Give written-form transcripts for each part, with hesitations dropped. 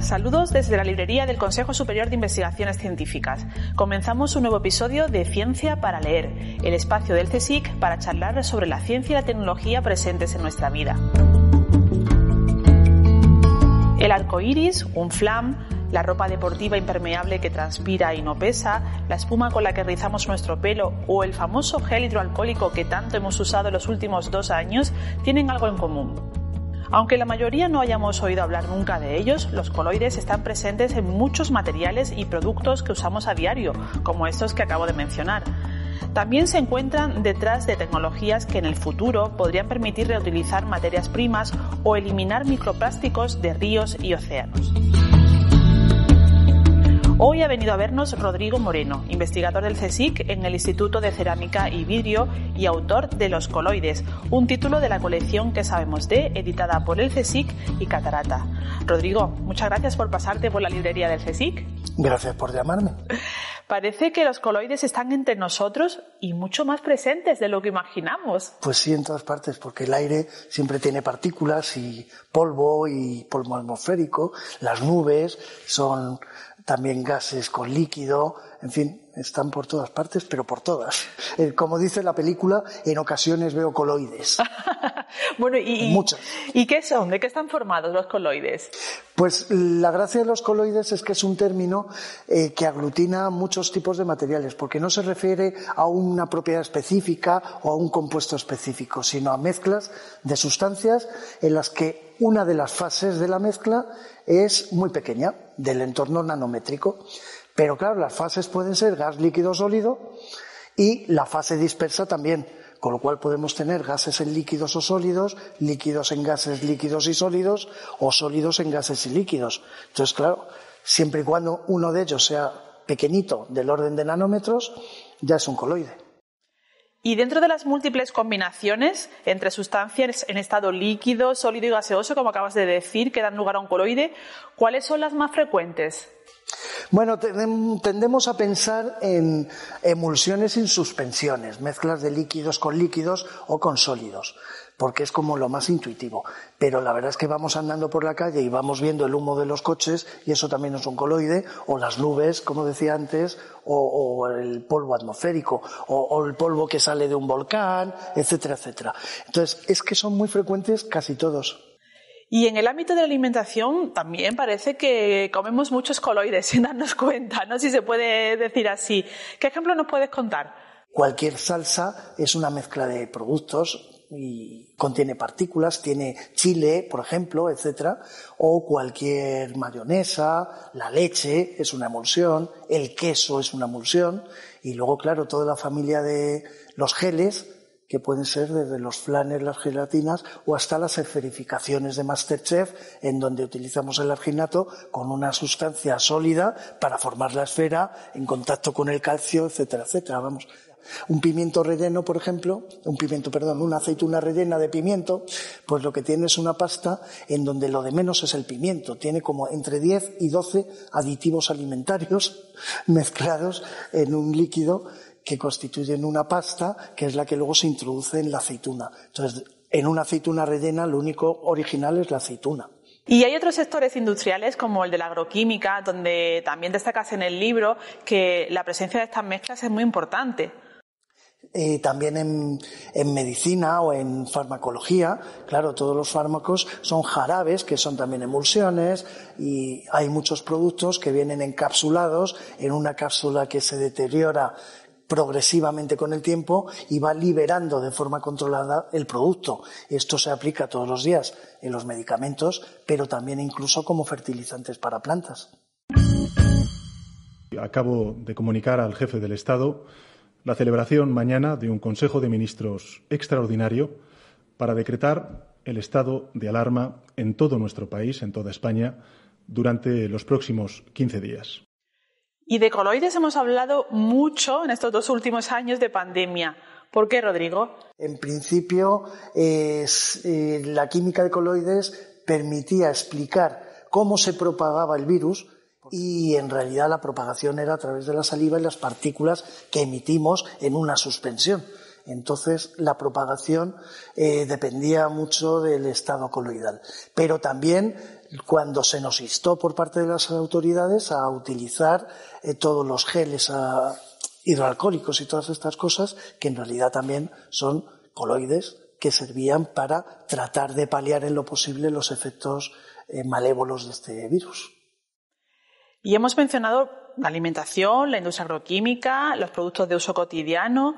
saludos desde la librería del Consejo Superior de Investigaciones Científicas. Comenzamos un nuevo episodio de Ciencia para Leer, el espacio del CSIC para charlar sobre la ciencia y la tecnología presentes en nuestra vida. El arco iris, un flam, la ropa deportiva impermeable que transpira y no pesa, la espuma con la que rizamos nuestro pelo o el famoso gel hidroalcohólico que tanto hemos usado en los últimos 2 años tienen algo en común. Aunque la mayoría no hayamos oído hablar nunca de ellos, los coloides están presentes en muchos materiales y productos que usamos a diario, como estos que acabo de mencionar. También se encuentran detrás de tecnologías que en el futuro podrían permitir reutilizar materias primas o eliminar microplásticos de ríos y océanos. Hoy ha venido a vernos Rodrigo Moreno, investigador del CSIC en el Instituto de Cerámica y Vidrio y autor de Los coloides, un título de la colección Que sabemos de, editada por el CSIC y Catarata. Rodrigo, muchas gracias por pasarte por la librería del CSIC. Gracias por llamarme. Parece que los coloides están entre nosotros y mucho más presentes de lo que imaginamos. Pues sí, en todas partes, porque el aire siempre tiene partículas y polvo atmosférico, las nubes son también gases con líquido, en fin, están por todas partes, pero por todas. Como dice la película, en ocasiones veo coloides. Bueno, muchas. ¿Y qué son? ¿De qué están formados los coloides? Pues la gracia de los coloides es que es un término que aglutina muchos tipos de materiales, porque no se refiere a una propiedad específica o a un compuesto específico, sino a mezclas de sustancias en las que una de las fases de la mezcla es muy pequeña, del entorno nanométrico. Pero claro, las fases pueden ser gas, líquido, sólido y la fase dispersa también, con lo cual podemos tener gases en líquidos o sólidos, líquidos en gases, líquidos y sólidos, o sólidos en gases y líquidos. Entonces, claro, siempre y cuando uno de ellos sea pequeñito, del orden de nanómetros, ya es un coloide. Y dentro de las múltiples combinaciones entre sustancias en estado líquido, sólido y gaseoso, como acabas de decir, que dan lugar a un coloide, ¿cuáles son las más frecuentes? Bueno, tendemos a pensar en emulsiones sin suspensiones, mezclas de líquidos con líquidos o con sólidos, porque es como lo más intuitivo. Pero la verdad es que vamos andando por la calle y vamos viendo el humo de los coches y eso también es un coloide, o las nubes, como decía antes, o el polvo atmosférico, o el polvo que sale de un volcán, etcétera, etcétera. Entonces, es que son muy frecuentes casi todos. Y en el ámbito de la alimentación también parece que comemos muchos coloides sin darnos cuenta, ¿no? Si se puede decir así. ¿Qué ejemplo nos puedes contar? Cualquier salsa es una mezcla de productos y contiene partículas, tiene chile, por ejemplo, etcétera, o cualquier mayonesa, la leche es una emulsión, el queso es una emulsión y luego, claro, toda la familia de los geles, que pueden ser desde los flanes, las gelatinas o hasta las esferificaciones de Masterchef, en donde utilizamos el arginato con una sustancia sólida para formar la esfera en contacto con el calcio, etcétera, etcétera. Vamos. Un pimiento relleno, por ejemplo, una aceituna rellena de pimiento, pues lo que tiene es una pasta en donde lo de menos es el pimiento. Tiene como entre 10 y 12 aditivos alimentarios mezclados en un líquido que constituyen una pasta, que es la que luego se introduce en la aceituna. Entonces, en una aceituna rellena lo único original es la aceituna. Y hay otros sectores industriales, como el de la agroquímica, donde también destacas en el libro que la presencia de estas mezclas es muy importante. También en medicina o en farmacología, claro, todos los fármacos son jarabes, que son también emulsiones, y hay muchos productos que vienen encapsulados en una cápsula que se deteriora progresivamente con el tiempo y va liberando de forma controlada el producto. Esto se aplica todos los días en los medicamentos, pero también incluso como fertilizantes para plantas. Acabo de comunicar al jefe del Estado la celebración mañana de un Consejo de Ministros extraordinario para decretar el estado de alarma en todo nuestro país, en toda España, durante los próximos 15 días. Y de coloides hemos hablado mucho en estos 2 últimos años de pandemia. ¿Por qué, Rodrigo? En principio, la química de coloides permitía explicar cómo se propagaba el virus y en realidad la propagación era a través de la saliva y las partículas que emitimos en una suspensión. Entonces, la propagación dependía mucho del estado coloidal. Pero también cuando se nos instó por parte de las autoridades a utilizar todos los geles hidroalcohólicos y todas estas cosas, que en realidad también son coloides que servían para tratar de paliar en lo posible los efectos malévolos de este virus. Y hemos mencionado la alimentación, la industria agroquímica, los productos de uso cotidiano,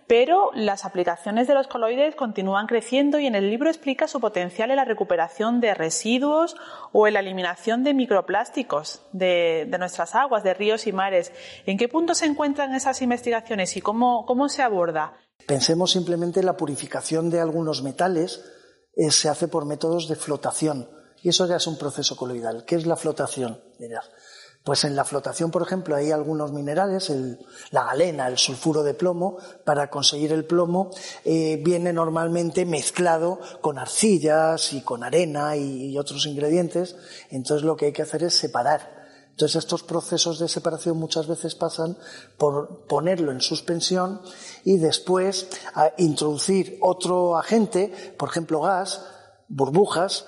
pero las aplicaciones de los coloides continúan creciendo y en el libro explica su potencial en la recuperación de residuos o en la eliminación de microplásticos de nuestras aguas, de ríos y mares. ¿En qué punto se encuentran esas investigaciones y cómo se aborda? Pensemos simplemente en la purificación de algunos metales, se hace por métodos de flotación y eso ya es un proceso coloidal. ¿Qué es la flotación? Mirad. Pues en la flotación, por ejemplo, hay algunos minerales, la galena, el sulfuro de plomo. Para conseguir el plomo viene normalmente mezclado con arcillas y con arena y otros ingredientes. Entonces lo que hay que hacer es separar. Entonces estos procesos de separación muchas veces pasan por ponerlo en suspensión y después introducir otro agente, por ejemplo gas, burbujas.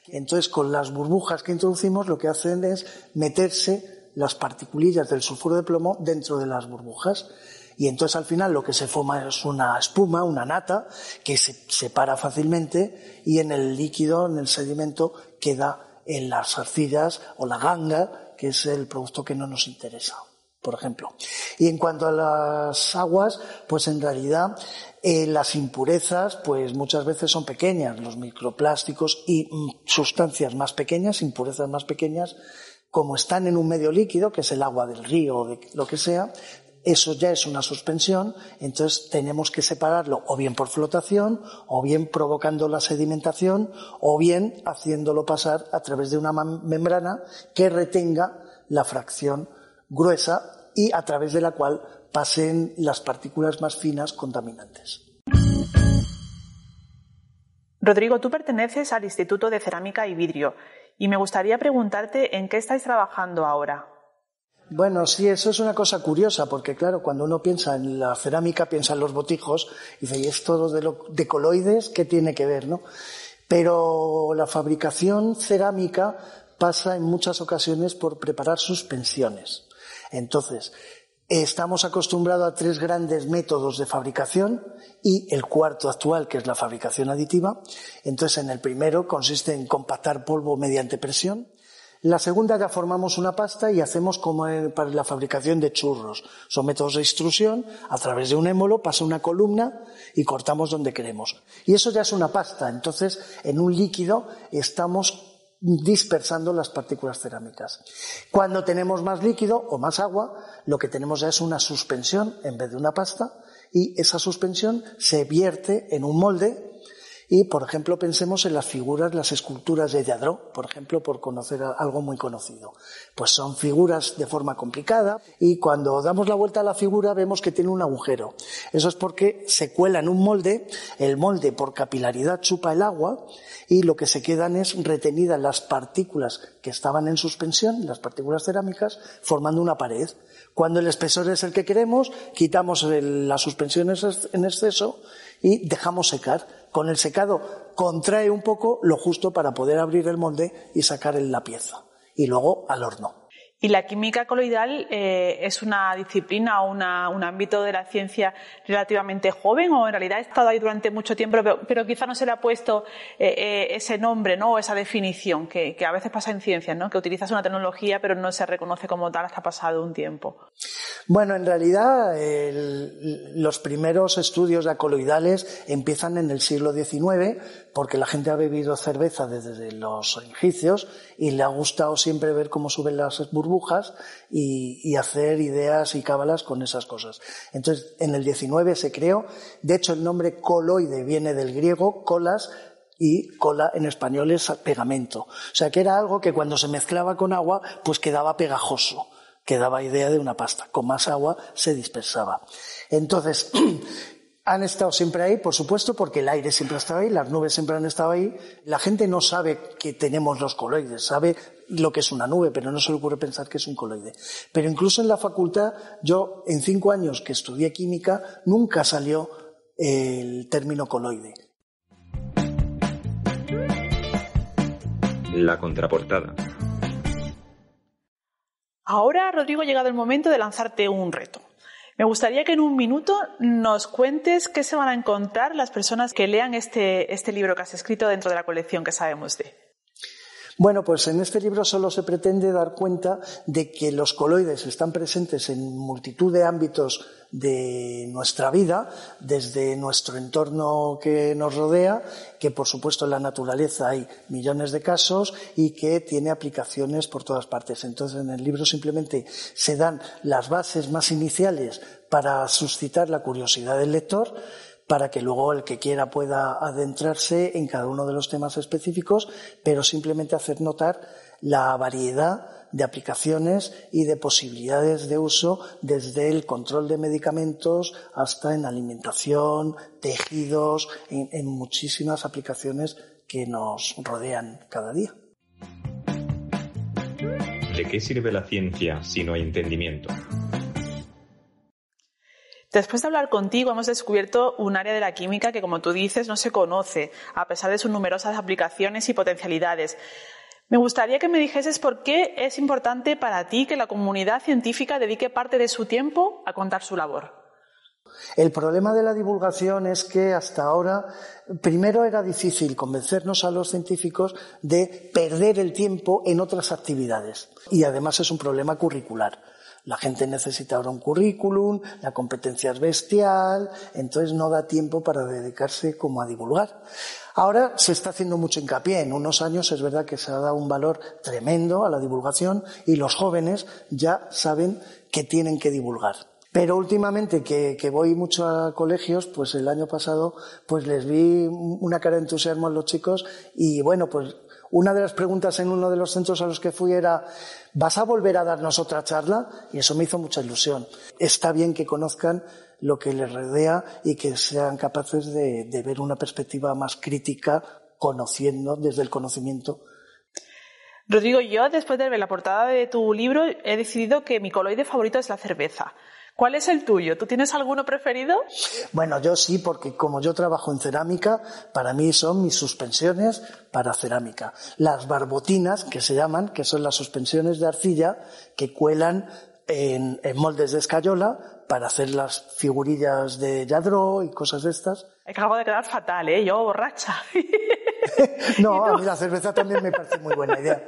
Entonces, con las burbujas que introducimos, lo que hacen es meterse las partículas del sulfuro de plomo dentro de las burbujas. Y entonces, al final, lo que se forma es una espuma, una nata, que se separa fácilmente y en el líquido, en el sedimento, queda en las arcillas o la ganga, que es el producto que no nos interesa, por ejemplo. Y en cuanto a las aguas, pues en realidad las impurezas pues muchas veces son pequeñas, los microplásticos y sustancias más pequeñas, impurezas más pequeñas, como están en un medio líquido, que es el agua del río o de lo que sea, eso ya es una suspensión, entonces tenemos que separarlo o bien por flotación, o bien provocando la sedimentación, o bien haciéndolo pasar a través de una membrana que retenga la fracción gruesa y a través de la cual pasen las partículas más finas contaminantes. Rodrigo, tú perteneces al Instituto de Cerámica y Vidrio y me gustaría preguntarte en qué estáis trabajando ahora. Bueno, sí, eso es una cosa curiosa, porque claro, cuando uno piensa en la cerámica, piensa en los botijos, y dice, ¿y esto de coloides qué tiene que ver, no? Pero la fabricación cerámica pasa en muchas ocasiones por preparar suspensiones. Entonces, estamos acostumbrados a 3 grandes métodos de fabricación y el cuarto actual, que es la fabricación aditiva. Entonces, en el primero consiste en compactar polvo mediante presión. La segunda ya formamos una pasta y hacemos como para la fabricación de churros. Son métodos de extrusión, a través de un émolo pasa una columna y cortamos donde queremos. Y eso ya es una pasta. Entonces, en un líquido estamos dispersando las partículas cerámicas. Cuando tenemos más líquido o más agua, lo que tenemos ya es una suspensión en vez de una pasta y esa suspensión se vierte en un molde y, por ejemplo, pensemos en las figuras, las esculturas de Lladró, por ejemplo, por conocer algo muy conocido. Pues son figuras de forma complicada y cuando damos la vuelta a la figura vemos que tiene un agujero. Eso es porque se cuela en un molde, el molde por capilaridad chupa el agua y lo que se quedan es retenidas las partículas que estaban en suspensión, las partículas cerámicas, formando una pared. Cuando el espesor es el que queremos, quitamos las suspensiones en exceso y dejamos secar. Con el secado contrae un poco lo justo para poder abrir el molde y sacar la pieza. Y luego al horno. ¿Y la química coloidal es una disciplina o un ámbito de la ciencia relativamente joven o en realidad ha estado ahí durante mucho tiempo, pero quizá no se le ha puesto ese nombre, ¿no? O esa definición que a veces pasa en ciencias, ¿no? Que utilizas una tecnología pero no se reconoce como tal hasta pasado un tiempo? Bueno, en realidad los primeros estudios de coloidales empiezan en el siglo XIX porque la gente ha bebido cerveza desde los egipcios y le ha gustado siempre ver cómo suben las burbujas y hacer ideas y cábalas con esas cosas. Entonces, en el XIX se creó, de hecho el nombre coloide viene del griego colas, y cola en español es pegamento. O sea que era algo que cuando se mezclaba con agua pues quedaba pegajoso, que daba idea de una pasta. Con más agua se dispersaba. Entonces, han estado siempre ahí, por supuesto, porque el aire siempre ha estado ahí, las nubes siempre han estado ahí. La gente no sabe que tenemos los coloides, sabe lo que es una nube, pero no se le ocurre pensar que es un coloide. Pero incluso en la facultad, yo en 5 años que estudié química, nunca salió el término coloide. la contraportada. Ahora, Rodrigo, ha llegado el momento de lanzarte un reto. Me gustaría que en un minuto nos cuentes qué se van a encontrar las personas que lean este libro que has escrito dentro de la colección que sabemos de. Bueno, pues en este libro solo se pretende dar cuenta de que los coloides están presentes en multitud de ámbitos de nuestra vida, desde nuestro entorno que nos rodea, que por supuesto en la naturaleza hay millones de casos y que tiene aplicaciones por todas partes. Entonces en el libro simplemente se dan las bases más iniciales para suscitar la curiosidad del lector, para que luego el que quiera pueda adentrarse en cada uno de los temas específicos, pero simplemente hacer notar la variedad de aplicaciones y de posibilidades de uso desde el control de medicamentos hasta en alimentación, tejidos, en muchísimas aplicaciones que nos rodean cada día. ¿De qué sirve la ciencia si no hay entendimiento? Después de hablar contigo hemos descubierto un área de la química que, como tú dices, no se conoce, a pesar de sus numerosas aplicaciones y potencialidades. Me gustaría que me dijeses por qué es importante para ti que la comunidad científica dedique parte de su tiempo a contar su labor. El problema de la divulgación es que hasta ahora, primero era difícil convencernos a los científicos de perder el tiempo en otras actividades. Y además es un problema curricular. La gente necesita ahora un currículum, la competencia es bestial, entonces no da tiempo para dedicarse como a divulgar. Ahora se está haciendo mucho hincapié. En unos años es verdad que se ha dado un valor tremendo a la divulgación y los jóvenes ya saben que tienen que divulgar. Pero últimamente que voy mucho a colegios, pues el año pasado pues les vi una cara de entusiasmo a los chicos y bueno, pues una de las preguntas en uno de los centros a los que fui era ¿vas a volver a darnos otra charla? Y eso me hizo mucha ilusión. Está bien que conozcan lo que les rodea y que sean capaces de ver una perspectiva más crítica, conociendo desde el conocimiento. Rodrigo, yo después de ver la portada de tu libro he decidido que mi coloide favorito es la cerveza. ¿Cuál es el tuyo? ¿Tú tienes alguno preferido? Bueno, yo sí, porque como yo trabajo en cerámica, para mí son mis suspensiones para cerámica. Las barbotinas, que se llaman, que son las suspensiones de arcilla que cuelan en moldes de escayola para hacer las figurillas de Lladró y cosas de estas. Acabo de quedar fatal, yo borracha. No, a mí la cerveza también me parece muy buena idea.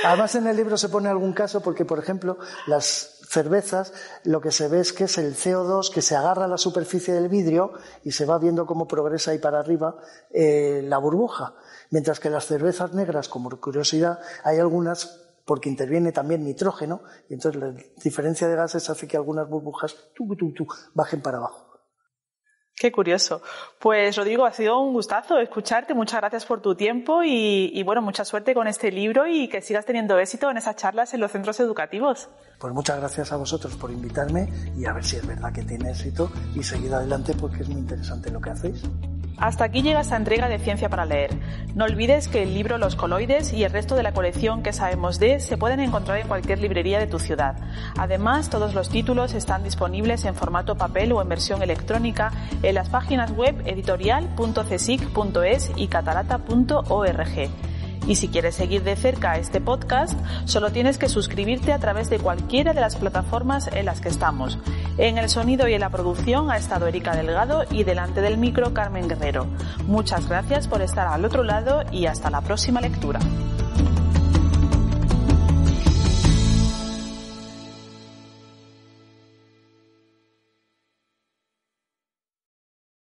Además en el libro se pone algún caso porque, por ejemplo, las cervezas, lo que se ve es que es el CO2 que se agarra a la superficie del vidrio y se va viendo cómo progresa ahí para arriba la burbuja. Mientras que las cervezas negras, como curiosidad, hay algunas porque interviene también nitrógeno y entonces la diferencia de gases hace que algunas burbujas bajen para abajo. Qué curioso. Pues Rodrigo, ha sido un gustazo escucharte. Muchas gracias por tu tiempo y bueno, mucha suerte con este libro y que sigas teniendo éxito en esas charlas en los centros educativos. Pues muchas gracias a vosotros por invitarme y a ver si es verdad que tiene éxito y seguid adelante porque es muy interesante lo que hacéis. Hasta aquí llega esta entrega de Ciencia para Leer. No olvides que el libro Los coloides y el resto de la colección que sabemos de se pueden encontrar en cualquier librería de tu ciudad. Además, todos los títulos están disponibles en formato papel o en versión electrónica en las páginas web editorial.csic.es y catalata.org. Y si quieres seguir de cerca este podcast, solo tienes que suscribirte a través de cualquiera de las plataformas en las que estamos. En el sonido y en la producción ha estado Erika Delgado y delante del micro Carmen Guerrero. Muchas gracias por estar al otro lado y hasta la próxima lectura.